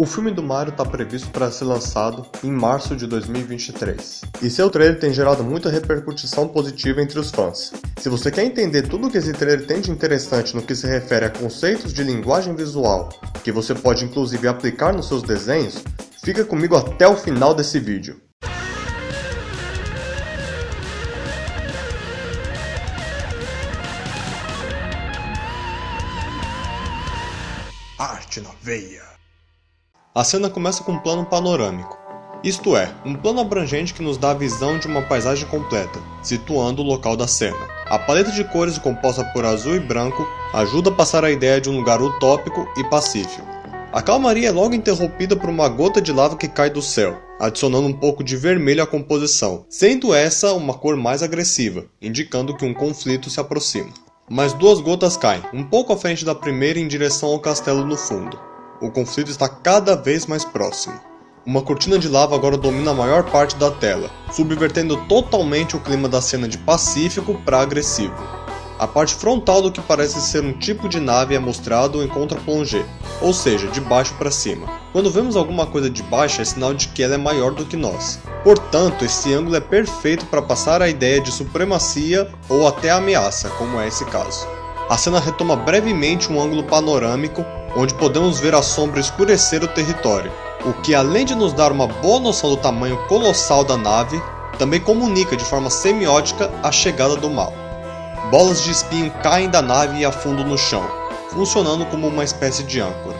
O filme do Mario está previsto para ser lançado em março de 2023, e seu trailer tem gerado muita repercussão positiva entre os fãs. Se você quer entender tudo o que esse trailer tem de interessante no que se refere a conceitos de linguagem visual, que você pode inclusive aplicar nos seus desenhos, fica comigo até o final desse vídeo. Arte na veia. A cena começa com um plano panorâmico, isto é, um plano abrangente que nos dá a visão de uma paisagem completa, situando o local da cena. A paleta de cores composta por azul e branco ajuda a passar a ideia de um lugar utópico e pacífico. A calmaria é logo interrompida por uma gota de lava que cai do céu, adicionando um pouco de vermelho à composição, sendo essa uma cor mais agressiva, indicando que um conflito se aproxima. Mais duas gotas caem, um pouco à frente da primeira em direção ao castelo no fundo. O conflito está cada vez mais próximo. Uma cortina de lava agora domina a maior parte da tela, subvertendo totalmente o clima da cena de pacífico para agressivo. A parte frontal do que parece ser um tipo de nave é mostrado em contra-plongé, ou seja, de baixo para cima. Quando vemos alguma coisa de baixo é sinal de que ela é maior do que nós. Portanto, esse ângulo é perfeito para passar a ideia de supremacia ou até ameaça, como é esse caso. A cena retoma brevemente um ângulo panorâmico, onde podemos ver a sombra escurecer o território, o que além de nos dar uma boa noção do tamanho colossal da nave, também comunica de forma semiótica a chegada do mal. Bolas de espinho caem da nave e afundam no chão, funcionando como uma espécie de âncora.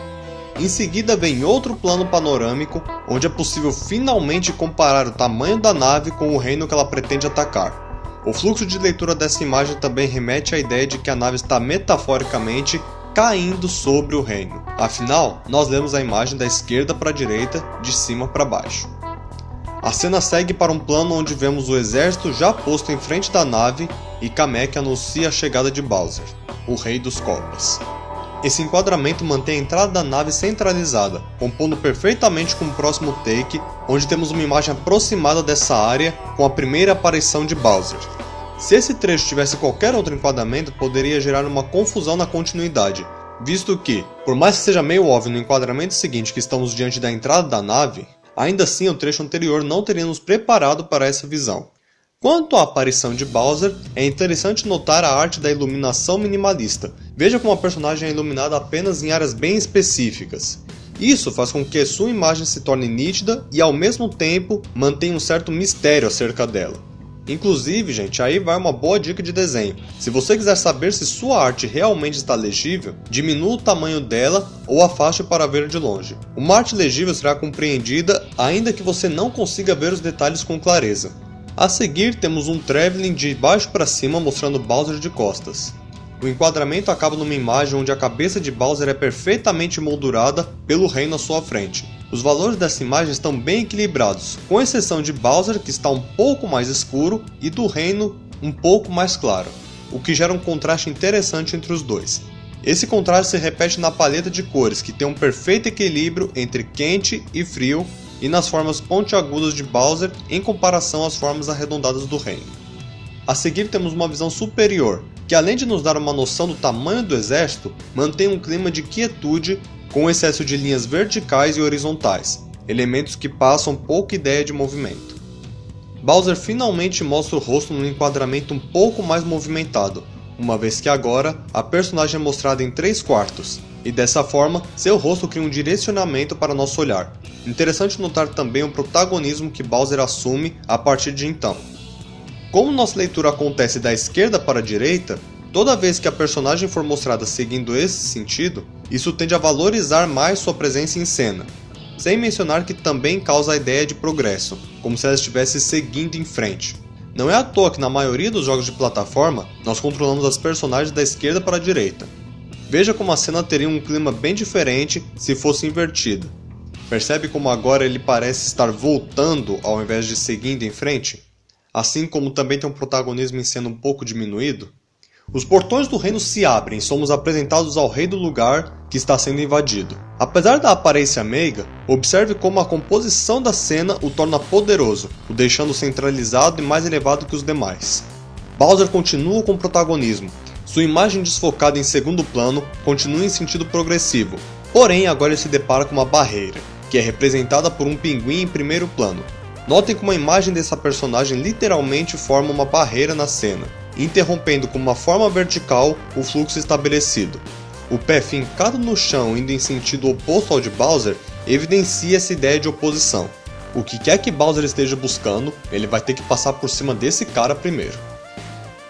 Em seguida vem outro plano panorâmico, onde é possível finalmente comparar o tamanho da nave com o reino que ela pretende atacar. O fluxo de leitura dessa imagem também remete à ideia de que a nave está metaforicamente caindo sobre o reino. Afinal, nós lemos a imagem da esquerda para a direita, de cima para baixo. A cena segue para um plano onde vemos o exército já posto em frente da nave e Kamek anuncia a chegada de Bowser, o rei dos Koopas. Esse enquadramento mantém a entrada da nave centralizada, compondo perfeitamente com o próximo take, onde temos uma imagem aproximada dessa área com a primeira aparição de Bowser. Se esse trecho tivesse qualquer outro enquadramento, poderia gerar uma confusão na continuidade, visto que, por mais que seja meio óbvio no enquadramento seguinte que estamos diante da entrada da nave, ainda assim o trecho anterior não teria nos preparado para essa visão. Quanto à aparição de Bowser, é interessante notar a arte da iluminação minimalista. Veja como a personagem é iluminada apenas em áreas bem específicas. Isso faz com que sua imagem se torne nítida e ao mesmo tempo mantenha um certo mistério acerca dela. Inclusive, gente, aí vai uma boa dica de desenho. Se você quiser saber se sua arte realmente está legível, diminua o tamanho dela ou afaste para ver de longe. Uma arte legível será compreendida ainda que você não consiga ver os detalhes com clareza. A seguir temos um travelling de baixo para cima mostrando Bowser de costas. O enquadramento acaba numa imagem onde a cabeça de Bowser é perfeitamente moldurada pelo reino à sua frente. Os valores dessa imagem estão bem equilibrados, com exceção de Bowser que está um pouco mais escuro e do reino um pouco mais claro, o que gera um contraste interessante entre os dois. Esse contraste se repete na paleta de cores, que tem um perfeito equilíbrio entre quente e frio e nas formas pontiagudas de Bowser em comparação às formas arredondadas do reino. A seguir temos uma visão superior, que além de nos dar uma noção do tamanho do exército, mantém um clima de quietude com excesso de linhas verticais e horizontais, elementos que passam pouca ideia de movimento. Bowser finalmente mostra o rosto num enquadramento um pouco mais movimentado, uma vez que agora a personagem é mostrada em 3/4, e dessa forma seu rosto cria um direcionamento para nosso olhar. Interessante notar também o protagonismo que Bowser assume a partir de então. Como nossa leitura acontece da esquerda para a direita, toda vez que a personagem for mostrada seguindo esse sentido, isso tende a valorizar mais sua presença em cena, sem mencionar que também causa a ideia de progresso, como se ela estivesse seguindo em frente. Não é à toa que na maioria dos jogos de plataforma, nós controlamos as personagens da esquerda para a direita. Veja como a cena teria um clima bem diferente se fosse invertida. Percebe como agora ele parece estar voltando ao invés de seguindo em frente? Assim como também tem um protagonismo em cena um pouco diminuído? Os portões do reino se abrem e somos apresentados ao rei do lugar que está sendo invadido. Apesar da aparência meiga, observe como a composição da cena o torna poderoso, o deixando centralizado e mais elevado que os demais. Bowser continua com protagonismo. Sua imagem desfocada em segundo plano continua em sentido progressivo, Porém, agora ele se depara com uma barreira, que é representada por um pinguim em primeiro plano. Notem como a imagem dessa personagem literalmente forma uma barreira na cena, interrompendo com uma forma vertical o fluxo estabelecido. O pé fincado no chão indo em sentido oposto ao de Bowser evidencia essa ideia de oposição. O que quer que Bowser esteja buscando, ele vai ter que passar por cima desse cara primeiro.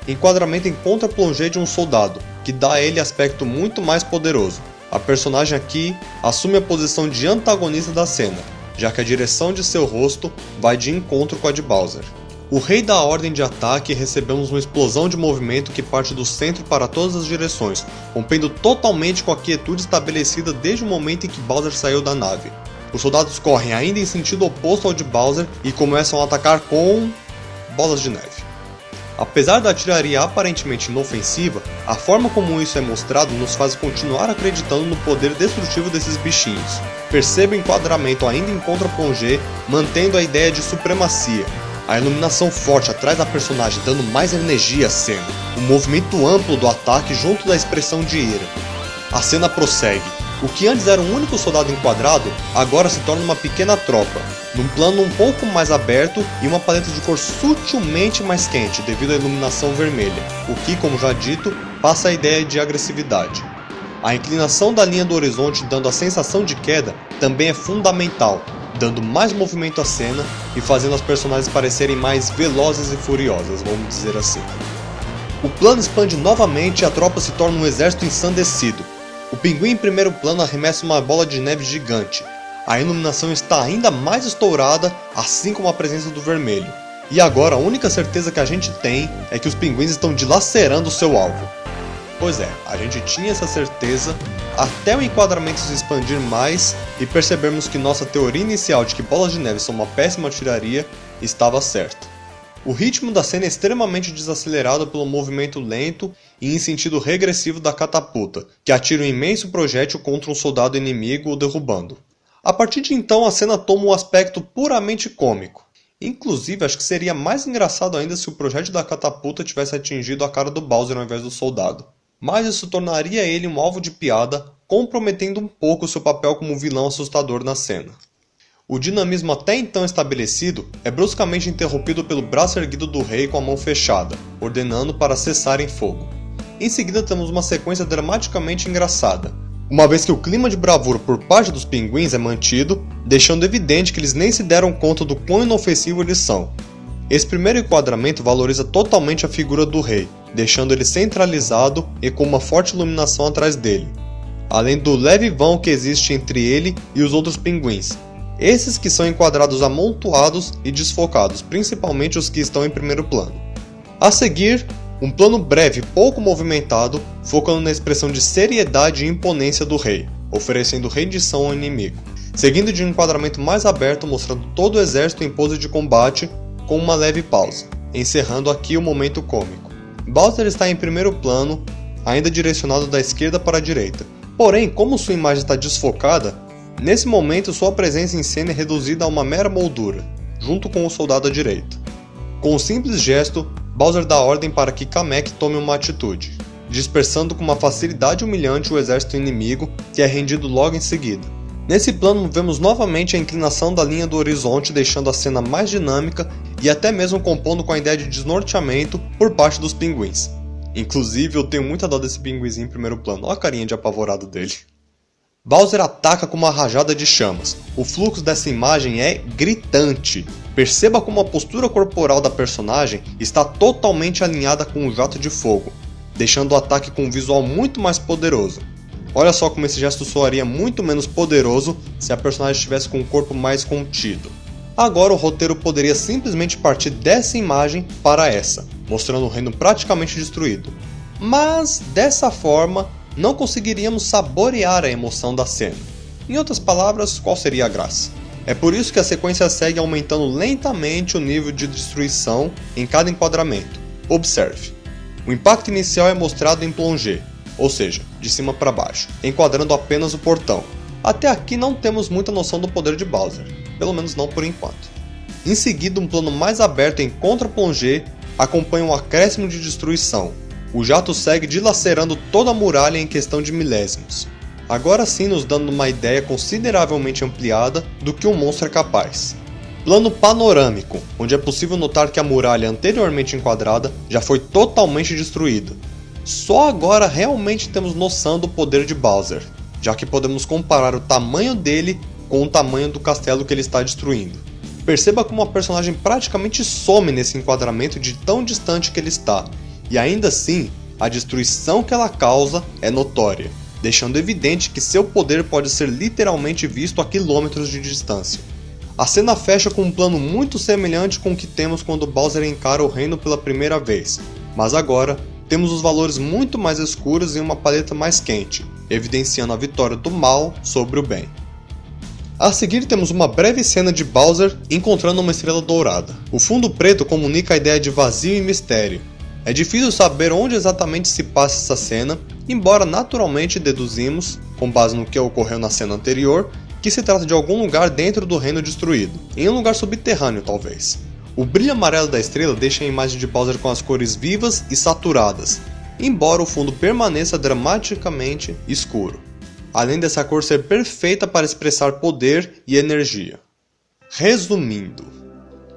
Enquadramento em contra-plongé de um soldado, que dá a ele aspecto muito mais poderoso. A personagem aqui assume a posição de antagonista da cena, já que a direção de seu rosto vai de encontro com a de Bowser. O rei dá a ordem de ataque e recebemos uma explosão de movimento que parte do centro para todas as direções, rompendo totalmente com a quietude estabelecida desde o momento em que Bowser saiu da nave. Os soldados correm ainda em sentido oposto ao de Bowser e começam a atacar com bolas de neve. Apesar da artilharia aparentemente inofensiva, a forma como isso é mostrado nos faz continuar acreditando no poder destrutivo desses bichinhos. Perceba o enquadramento ainda em contra-plongé, mantendo a ideia de supremacia. A iluminação forte atrás da personagem dando mais energia à cena. O movimento amplo do ataque junto da expressão de ira. A cena prossegue. O que antes era um único soldado enquadrado, agora se torna uma pequena tropa, num plano um pouco mais aberto e uma paleta de cor sutilmente mais quente devido à iluminação vermelha, o que, como já dito, passa a ideia de agressividade. A inclinação da linha do horizonte dando a sensação de queda também é fundamental, dando mais movimento à cena e fazendo as personagens parecerem mais velozes e furiosas, vamos dizer assim. O plano expande novamente e a tropa se torna um exército ensandecido. O pinguim em primeiro plano arremessa uma bola de neve gigante. A iluminação está ainda mais estourada, assim como a presença do vermelho. E agora a única certeza que a gente tem é que os pinguins estão dilacerando o seu alvo. Pois é, a gente tinha essa certeza até o enquadramento se expandir mais e percebermos que nossa teoria inicial de que bolas de neve são uma péssima artilharia estava certa. O ritmo da cena é extremamente desacelerado pelo movimento lento e em sentido regressivo da catapulta, que atira um imenso projétil contra um soldado inimigo o derrubando. A partir de então a cena toma um aspecto puramente cômico. Inclusive acho que seria mais engraçado ainda se o projétil da catapulta tivesse atingido a cara do Bowser ao invés do soldado. Mas isso tornaria ele um alvo de piada, comprometendo um pouco seu papel como vilão assustador na cena. O dinamismo até então estabelecido é bruscamente interrompido pelo braço erguido do rei com a mão fechada, ordenando para cessarem fogo. Em seguida temos uma sequência dramaticamente engraçada, uma vez que o clima de bravura por parte dos pinguins é mantido, deixando evidente que eles nem se deram conta do quão inofensivo eles são. Esse primeiro enquadramento valoriza totalmente a figura do rei, deixando ele centralizado e com uma forte iluminação atrás dele, além do leve vão que existe entre ele e os outros pinguins. Esses que são enquadrados amontoados e desfocados, principalmente os que estão em primeiro plano. A seguir, um plano breve pouco movimentado, focando na expressão de seriedade e imponência do rei, oferecendo rendição ao inimigo. Seguindo de um enquadramento mais aberto mostrando todo o exército em pose de combate, com uma leve pausa, encerrando aqui o momento cômico. Bowser está em primeiro plano, ainda direcionado da esquerda para a direita. Porém, como sua imagem está desfocada, nesse momento sua presença em cena é reduzida a uma mera moldura, junto com o soldado à direita. Com um simples gesto, Bowser dá ordem para que Kamek tome uma atitude, dispersando com uma facilidade humilhante o exército inimigo, que é rendido logo em seguida. Nesse plano vemos novamente a inclinação da linha do horizonte, deixando a cena mais dinâmica e até mesmo compondo com a ideia de desnorteamento por parte dos pinguins. Inclusive eu tenho muita dó desse pinguizinho em primeiro plano, olha a carinha de apavorado dele. Bowser ataca com uma rajada de chamas. O fluxo dessa imagem é gritante. Perceba como a postura corporal da personagem está totalmente alinhada com o jato de fogo, deixando o ataque com um visual muito mais poderoso. Olha só como esse gesto soaria muito menos poderoso se a personagem estivesse com um corpo mais contido. Agora o roteiro poderia simplesmente partir dessa imagem para essa, mostrando o reino praticamente destruído. Mas dessa forma não conseguiríamos saborear a emoção da cena. Em outras palavras, qual seria a graça? É por isso que a sequência segue aumentando lentamente o nível de destruição em cada enquadramento. Observe. O impacto inicial é mostrado em plongé, ou seja, de cima para baixo, enquadrando apenas o portão. Até aqui não temos muita noção do poder de Bowser, pelo menos não por enquanto. Em seguida, um plano mais aberto em contra-plongé acompanha um acréscimo de destruição. O jato segue dilacerando toda a muralha em questão de milésimos. agora sim nos dando uma ideia consideravelmente ampliada do que um monstro é capaz. Plano panorâmico, onde é possível notar que a muralha anteriormente enquadrada já foi totalmente destruída. Só agora realmente temos noção do poder de Bowser, já que podemos comparar o tamanho dele com o tamanho do castelo que ele está destruindo. Perceba como a personagem praticamente some nesse enquadramento de tão distante que ele está, e ainda assim, a destruição que ela causa é notória, deixando evidente que seu poder pode ser literalmente visto a quilômetros de distância. A cena fecha com um plano muito semelhante com o que temos quando Bowser encara o reino pela primeira vez, mas agora temos os valores muito mais escuros e uma paleta mais quente, evidenciando a vitória do mal sobre o bem. A seguir temos uma breve cena de Bowser encontrando uma estrela dourada. O fundo preto comunica a ideia de vazio e mistério. É difícil saber onde exatamente se passa essa cena, embora naturalmente deduzimos, com base no que ocorreu na cena anterior, que se trata de algum lugar dentro do reino destruído, em um lugar subterrâneo talvez. O brilho amarelo da estrela deixa a imagem de Bowser com as cores vivas e saturadas, embora o fundo permaneça dramaticamente escuro, além dessa cor ser perfeita para expressar poder e energia. Resumindo,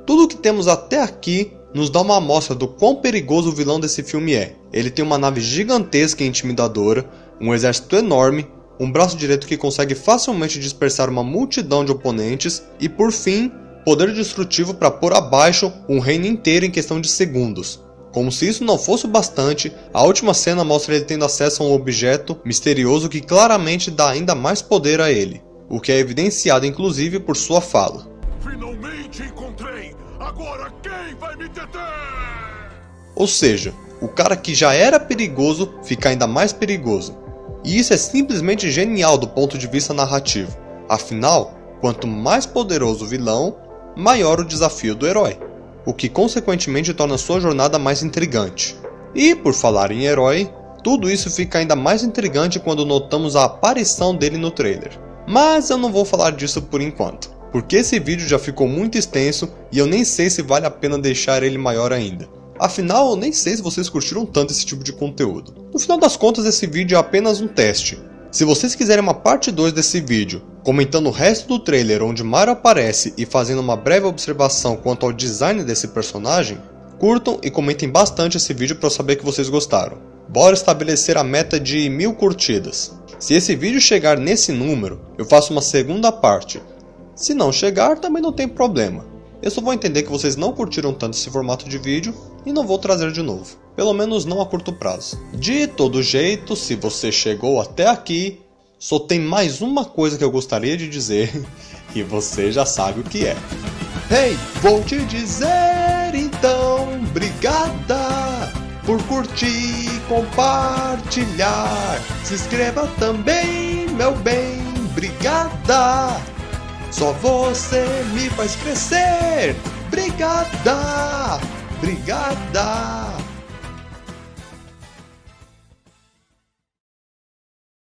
tudo o que temos até aqui nos dá uma amostra do quão perigoso o vilão desse filme é. Ele tem uma nave gigantesca e intimidadora, um exército enorme, um braço direito que consegue facilmente dispersar uma multidão de oponentes e, por fim, poder destrutivo para pôr abaixo um reino inteiro em questão de segundos. Como se isso não fosse o bastante, a última cena mostra ele tendo acesso a um objeto misterioso que claramente dá ainda mais poder a ele, o que é evidenciado inclusive por sua fala. Finalmente encontrei! Agora quem vai me deter? Ou seja, o cara que já era perigoso fica ainda mais perigoso. E isso é simplesmente genial do ponto de vista narrativo. Afinal, quanto mais poderoso o vilão, maior o desafio do herói, o que consequentemente torna sua jornada mais intrigante. E por falar em herói, tudo isso fica ainda mais intrigante quando notamos a aparição dele no trailer. Mas eu não vou falar disso por enquanto, porque esse vídeo já ficou muito extenso e eu nem sei se vale a pena deixar ele maior ainda. Afinal, eu nem sei se vocês curtiram tanto esse tipo de conteúdo. No final das contas, esse vídeo é apenas um teste. Se vocês quiserem uma parte 2 desse vídeo, comentando o resto do trailer onde Mario aparece e fazendo uma breve observação quanto ao design desse personagem, curtam e comentem bastante esse vídeo para eu saber que vocês gostaram. Bora estabelecer a meta de 1000 curtidas. Se esse vídeo chegar nesse número, eu faço uma segunda parte. Se não chegar, também não tem problema. Eu só vou entender que vocês não curtiram tanto esse formato de vídeo e não vou trazer de novo. Pelo menos não a curto prazo. De todo jeito, se você chegou até aqui, só tem mais uma coisa que eu gostaria de dizer e você já sabe o que é. Hey, vou te dizer então, obrigada por curtir, compartilhar. Se inscreva também, meu bem, obrigada. Só você me faz crescer. Obrigada, obrigada.